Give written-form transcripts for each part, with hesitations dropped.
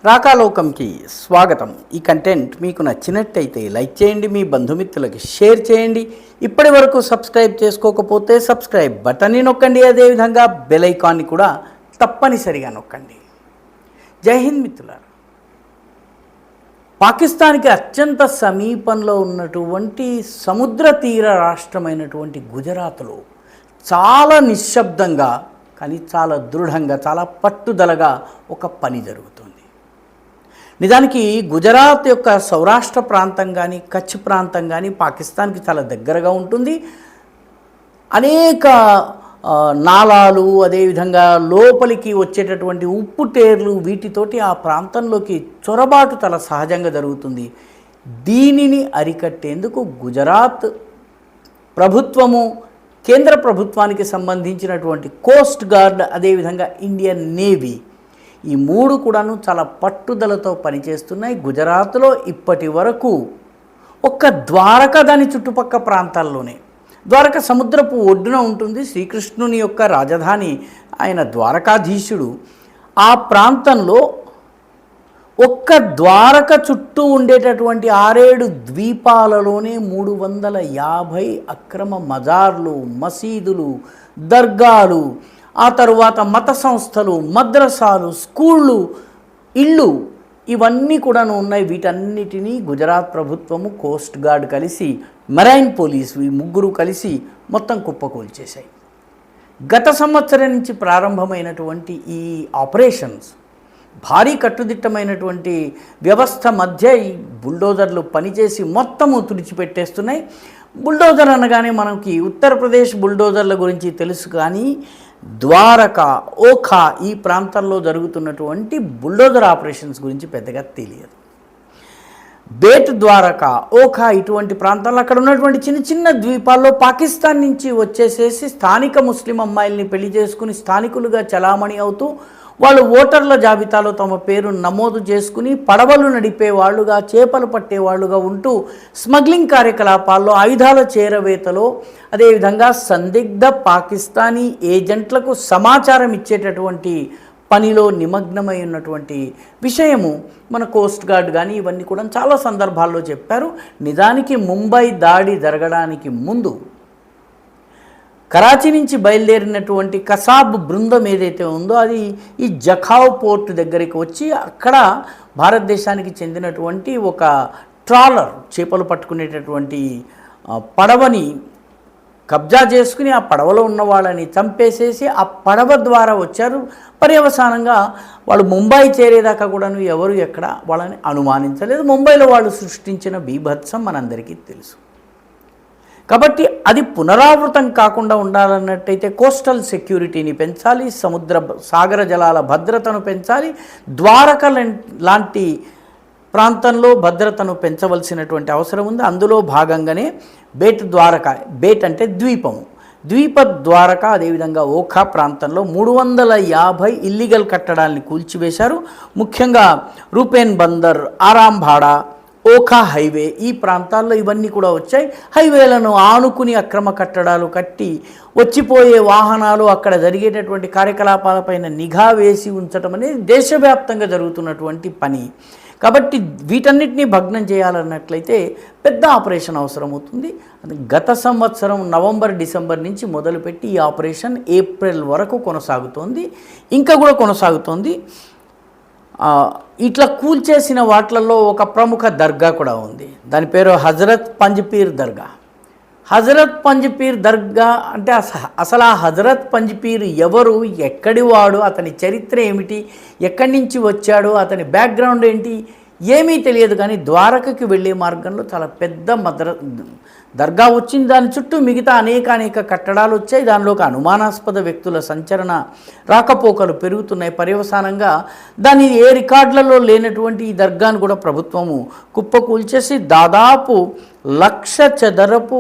రాకాలోకంకి స్వాగతం. ఈ కంటెంట్ మీకు నచ్చినట్టయితే లైక్ చేయండి, మీ బంధుమిత్రులకి షేర్ చేయండి. ఇప్పటి వరకు సబ్స్క్రైబ్ చేసుకోకపోతే సబ్స్క్రైబ్ బటన్ని నొక్కండి. అదేవిధంగా బెల్ ఐకాన్ని కూడా తప్పనిసరిగా నొక్కండి. జై హింద్ మిత్రులారా. పాకిస్తాన్కి అత్యంత సమీపంలో ఉన్నటువంటి సముద్ర తీర రాష్ట్రమైనటువంటి గుజరాత్లో చాలా నిశ్శబ్దంగా కానీ చాలా దృఢంగా, చాలా పట్టుదలగా ఒక పని జరుగుతుంది. నిజానికి గుజరాత్ యొక్క సౌరాష్ట్ర ప్రాంతం కానీ, కచ్ ప్రాంతం కానీ పాకిస్తాన్కి చాలా దగ్గరగా ఉంటుంది. అనేక నాలాలు, అదేవిధంగా లోపలికి వచ్చేటటువంటి ఉప్పుటేర్లు, వీటితోటి ఆ ప్రాంతంలోకి చొరబాటు చాలా సహజంగా జరుగుతుంది. దీనిని అరికట్టేందుకు గుజరాత్ ప్రభుత్వము, కేంద్ర ప్రభుత్వానికి సంబంధించినటువంటి కోస్ట్ గార్డ్, అదేవిధంగా ఇండియన్ నేవీ, ఈ మూడు కూడాను చాలా పట్టుదలతో పనిచేస్తున్నాయి. గుజరాత్లో ఇప్పటి వరకు ఒక్క ద్వారక, దాని చుట్టుపక్క ప్రాంతాల్లోనే, ద్వారక సముద్రపు ఒడ్డున ఉంటుంది. శ్రీకృష్ణుని యొక్క రాజధాని, ఆయన ద్వారకాధీశుడు. ఆ ప్రాంతంలో ఒక్క ద్వారక చుట్టూ ఉండేటటువంటి 6-7 ద్వీపాలలోనే 350 అక్రమ మజార్లు, మసీదులు, దర్గాలు, ఆ తరువాత మత సంస్థలు, మద్రసాలు, స్కూళ్ళు, ఇళ్ళు, ఇవన్నీ కూడాను ఉన్నాయి. వీటన్నిటినీ గుజరాత్ ప్రభుత్వము, కోస్ట్ గార్డ్ కలిసి, మెరైన్ పోలీసు, ఈ ముగ్గురు కలిసి మొత్తం కుప్పకూల్చేశాయి. గత సంవత్సరం నుంచి ప్రారంభమైనటువంటి ఈ ఆపరేషన్స్ భారీ కట్టుదిట్టమైనటువంటి వ్యవస్థ మధ్య ఈ బుల్డోజర్లు పనిచేసి మొత్తము తుడిచిపెట్టేస్తున్నాయి. బుల్డోజర్ అనగానే మనకి ఉత్తరప్రదేశ్ బుల్డోజర్ల గురించి తెలుసు, కానీ ద్వారకా, ఓఖా ఈ ప్రాంతాల్లో జరుగుతున్నటువంటి బుల్డోజర్ ఆపరేషన్స్ గురించి పెద్దగా తెలియదు. బేట్ ద్వారకా, ఓఖా ఇటువంటి ప్రాంతాల్లో అక్కడ ఉన్నటువంటి చిన్న చిన్న ద్వీపాల్లో పాకిస్తాన్ నుంచి వచ్చేసేసి స్థానిక ముస్లిం అమ్మాయిల్ని పెళ్లి చేసుకుని స్థానికులుగా చలామణి అవుతూ వాళ్ళు ఓటర్ల జాబితాలో తమ పేరు నమోదు చేసుకుని పడవలు నడిపేవాళ్లుగా, చేపలు పట్టేవాళ్లుగా ఉంటూ స్మగ్లింగ్ కార్యకలాపాల్లో, ఆయుధాల చేరవేతలో, అదేవిధంగా సందిగ్ధ పాకిస్తానీ ఏజెంట్లకు సమాచారం ఇచ్చేటటువంటి పనిలో నిమగ్నమై ఉన్నటువంటి విషయము మన కోస్ట్ గార్డ్ కానీ ఇవన్నీ కూడా చాలా సందర్భాల్లో చెప్పారు. నిజానికి ముంబై దాడి జరగడానికి ముందు కరాచీ నుంచి బయలుదేరినటువంటి కసాబ్ బృందం ఏదైతే ఉందో అది ఈ జఖావ్ పోర్ట్ దగ్గరికి వచ్చి అక్కడ భారతదేశానికి చెందినటువంటి ఒక ట్రాలర్, చేపలు పట్టుకునేటటువంటి పడవని కబ్జా చేసుకుని ఆ పడవలో ఉన్న వాళ్ళని చంపేసేసి ఆ పడవ ద్వారా వచ్చారు. పర్యవసానంగా వాళ్ళు ముంబై చేరేదాకా కూడాను ఎవరు ఎక్కడ వాళ్ళని అనుమానించలేదు. ముంబైలో వాళ్ళు సృష్టించిన బీభత్సం మనందరికీ తెలుసు. కాబట్టి అది పునరావృతం కాకుండా ఉండాలన్నట్టయితే కోస్టల్ సెక్యూరిటీని పెంచాలి, సాగర జలాల భద్రతను పెంచాలి. ద్వారక లాంటి ప్రాంతంలో భద్రతను పెంచవలసినటువంటి అవసరం ఉంది. అందులో భాగంగానే బేట్ ద్వారక, బేట్ అంటే ద్వీపము, ద్వీప ద్వారక, అదేవిధంగా ఓఖా ప్రాంతంలో 350 ఇల్లీగల్ కట్టడాల్ని కూల్చివేశారు. ముఖ్యంగా రూపేన్ బందర్, ఆరాంభాడా, ఓఖా హైవే ఈ ప్రాంతాల్లో ఇవన్నీ కూడా వచ్చాయి. హైవేలను ఆనుకుని అక్రమ కట్టడాలు కట్టి వచ్చిపోయే వాహనాలు, అక్కడ జరిగేటటువంటి కార్యకలాపాలపైన నిఘా వేసి ఉంచడం అనేది దేశవ్యాప్తంగా జరుగుతున్నటువంటి పని. కాబట్టి వీటన్నిటినీ భగ్నం చేయాలన్నట్లయితే పెద్ద ఆపరేషన్ అవసరమవుతుంది. గత సంవత్సరం నవంబర్, డిసెంబర్ నుంచి మొదలుపెట్టి ఈ ఆపరేషన్ ఏప్రిల్ వరకు కొనసాగుతోంది, ఇంకా కూడా కొనసాగుతోంది. ఇట్లా కూల్చేసిన వాటిలలో ఒక ప్రముఖ దర్గా కూడా ఉంది. దాని పేరు హజరత్ పంజ్పీర్ దర్గా. హజరత్ పంజ్పీర్ దర్గా అంటే అసలు ఆ హజరత్ పంజ్పీర్ ఎవరు, ఎక్కడివాడు, అతని చరిత్ర ఏమిటి, ఎక్కడి నుంచి వచ్చాడు, అతని బ్యాక్గ్రౌండ్ ఏంటి, ఏమీ తెలియదు. కానీ ద్వారకకి వెళ్ళే మార్గంలో చాలా పెద్ద దర్గా వచ్చింది. దాని చుట్టూ మిగతా అనేక కట్టడాలు వచ్చాయి. దానిలోకి అనుమానాస్పద వ్యక్తుల సంచరణ, రాకపోకలు పెరుగుతున్నాయి. పర్యవసానంగా దాని ఏ రికార్డులలో లేనటువంటి ఈ దర్గాను కూడా ప్రభుత్వము కుప్పకూల్చేసి దాదాపు 1,00,000 చదరపు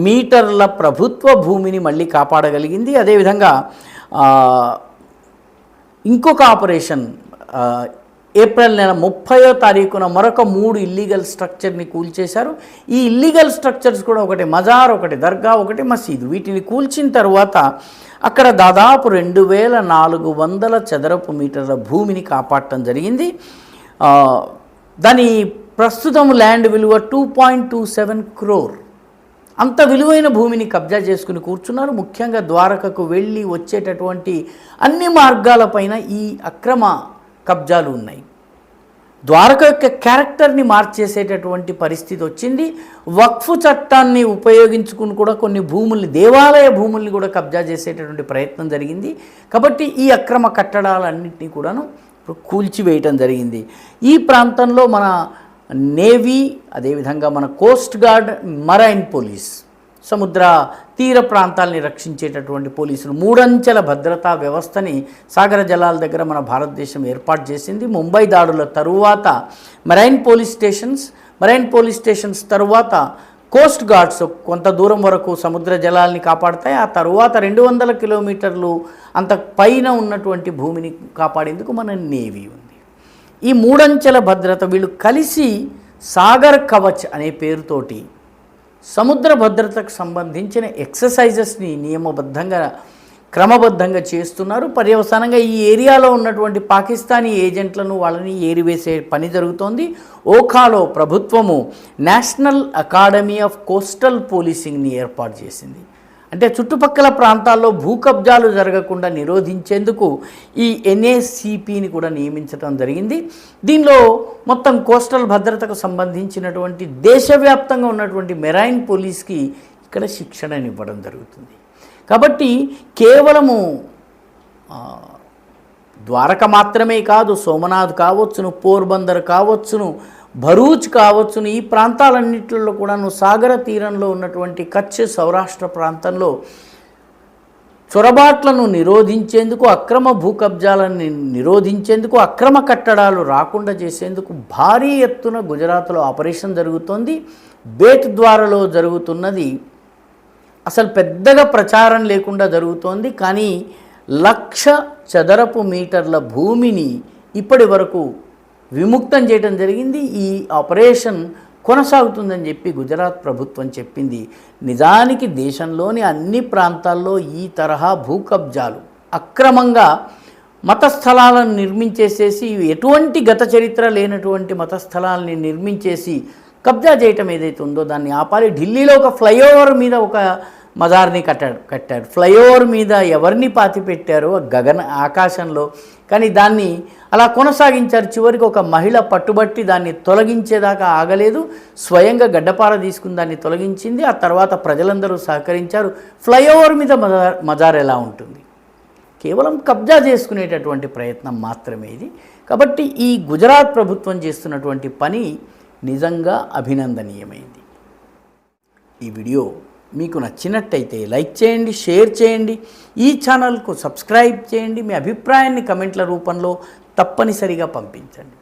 మీటర్ల ప్రభుత్వ భూమిని మళ్ళీ కాపాడగలిగింది. అదేవిధంగా ఇంకొక ఆపరేషన్ ఏప్రిల్ నెల 30వ తారీఖున మరొక 3 ఇల్లీగల్ స్ట్రక్చర్ని కూల్చేశారు. ఈ ఇల్లీగల్ స్ట్రక్చర్స్ కూడా ఒకటి మజార్, ఒకటి దర్గా, ఒకటి మసీదు. వీటిని కూల్చిన తర్వాత అక్కడ దాదాపు 2400 చదరపు మీటర్ల భూమిని కాపాడటం జరిగింది. దాని ప్రస్తుతం ల్యాండ్ విలువ 2.27 crore. అంత విలువైన భూమిని కబ్జా చేసుకుని కూర్చున్నారు. ముఖ్యంగా ద్వారకకు వెళ్ళి వచ్చేటటువంటి అన్ని మార్గాలపైన ఈ అక్రమ కబ్జాలు ఉన్నాయి. ద్వారక యొక్క క్యారెక్టర్ని మార్చేసేటటువంటి పరిస్థితి వచ్చింది. వక్ఫ్ చట్టాన్ని ఉపయోగించుకుని కూడా కొన్ని భూముల్ని, దేవాలయ భూముల్ని కూడా కబ్జా చేసేటటువంటి ప్రయత్నం జరిగింది. కాబట్టి ఈ అక్రమ కట్టడాలన్నింటినీ కూడాను ఇప్పుడు కూల్చివేయటం జరిగింది. ఈ ప్రాంతంలో మన నేవీ, అదేవిధంగా మన కోస్ట్ గార్డ్, మరైన్ పోలీస్, సముద్ర తీర ప్రాంతాలని రక్షించేటటువంటి పోలీసులు 3 అంచెల భద్రతా వ్యవస్థని సాగర జలాల దగ్గర మన భారతదేశం ఏర్పాటు చేసింది. ముంబై దాడుల తరువాత మరైన్ పోలీస్ స్టేషన్స్ తరువాత కోస్ట్ గార్డ్స్ కొంత దూరం వరకు సముద్ర జలాల్ని కాపాడుతాయి. ఆ తరువాత 200 కిలోమీటర్లు అంత పైన ఉన్నటువంటి భూమిని కాపాడేందుకు మన నేవీ ఉంది. ఈ 3 అంచెల భద్రత వీళ్ళు కలిసి సాగర్ కవచ్ అనే పేరుతోటి సముద్ర భద్రతకు సంబంధించిన ఎక్సర్సైజెస్ని నియమబద్ధంగా, క్రమబద్ధంగా చేస్తున్నారు. పర్యవసానంగా ఈ ఏరియాలో ఉన్నటువంటి పాకిస్తానీ ఏజెంట్లను వాళ్ళని ఏరివేసే పని జరుగుతోంది. ఓఖాలో ప్రభుత్వము నేషనల్ అకాడమీ ఆఫ్ కోస్టల్ పోలీసింగ్ని ఏర్పాటు చేసింది. అంటే చుట్టుపక్కల ప్రాంతాల్లో భూ కబ్జాలు జరగకుండా నిరోధించేందుకు ఈ NACPని కూడా నియమించడం జరిగింది. దీనిలో మొత్తం కోస్టల్ భద్రతకు సంబంధించినటువంటి దేశవ్యాప్తంగా ఉన్నటువంటి మెరైన్ పోలీస్కి ఇక్కడ శిక్షణనివ్వడం జరుగుతుంది. కాబట్టి కేవలము ద్వారక మాత్రమే కాదు, సోమనాథ్ కావచ్చును, పోర్బందర్ కావచ్చును, భరూచ్ కావచ్చును, ఈ ప్రాంతాలన్నింటిలో కూడాను సాగర తీరంలో ఉన్నటువంటి కచ్, సౌరాష్ట్ర ప్రాంతంలో చొరబాట్లను నిరోధించేందుకు, అక్రమ భూ కబ్జాలను నిరోధించేందుకు, అక్రమ కట్టడాలు రాకుండా చేసేందుకు భారీ ఎత్తున గుజరాత్లో ఆపరేషన్ జరుగుతోంది. బేట్ ద్వారలో జరుగుతున్నది అసలు పెద్దగా ప్రచారం లేకుండా జరుగుతోంది. కానీ 1,00,000 చదరపు మీటర్ల భూమిని ఇప్పటి వరకు విముక్తం చేయడం జరిగింది. ఈ ఆపరేషన్ కొనసాగుతుందని చెప్పి గుజరాత్ ప్రభుత్వం చెప్పింది. నిజానికి దేశంలోని అన్ని ప్రాంతాల్లో ఈ తరహా భూ కబ్జాలు, అక్రమంగా మత స్థలాలను నిర్మించేసేసి, ఎటువంటి గత చరిత్ర లేనటువంటి మత స్థలాలని నిర్మించేసి కబ్జా చేయటం ఏదైతే ఉందో దాన్ని ఆపాలి. ఢిల్లీలో ఒక ఫ్లైఓవర్ మీద ఒక మజార్ని కట్టాడు. ఫ్లైఓవర్ మీద ఎవరిని పాతి పెట్టారో ఆకాశంలో, కానీ దాన్ని అలా కొనసాగించారు. చివరికి ఒక మహిళ పట్టుబట్టి దాన్ని తొలగించేదాకా ఆగలేదు. స్వయంగా గడ్డపార తీసుకుని దాన్ని తొలగించింది. ఆ తర్వాత ప్రజలందరూ సహకరించారు. ఫ్లైఓవర్ మీద మజార్ ఎలా ఉంటుంది? కేవలం కబ్జా చేసుకునేటటువంటి ప్రయత్నం మాత్రమే ఇది. కాబట్టి ఈ గుజరాత్ ప్రభుత్వం చేస్తున్నటువంటి పని నిజంగా అభినందనీయమైంది. ఈ వీడియో మీకు నచ్చినట్టయితే లైక్ చేయండి, షేర్ చేయండి, ఈ ఛానల్కు సబ్స్క్రైబ్ చేయండి. మీ అభిప్రాయాన్ని కమెంట్ల రూపంలో తప్పనిసరిగా పంపించండి.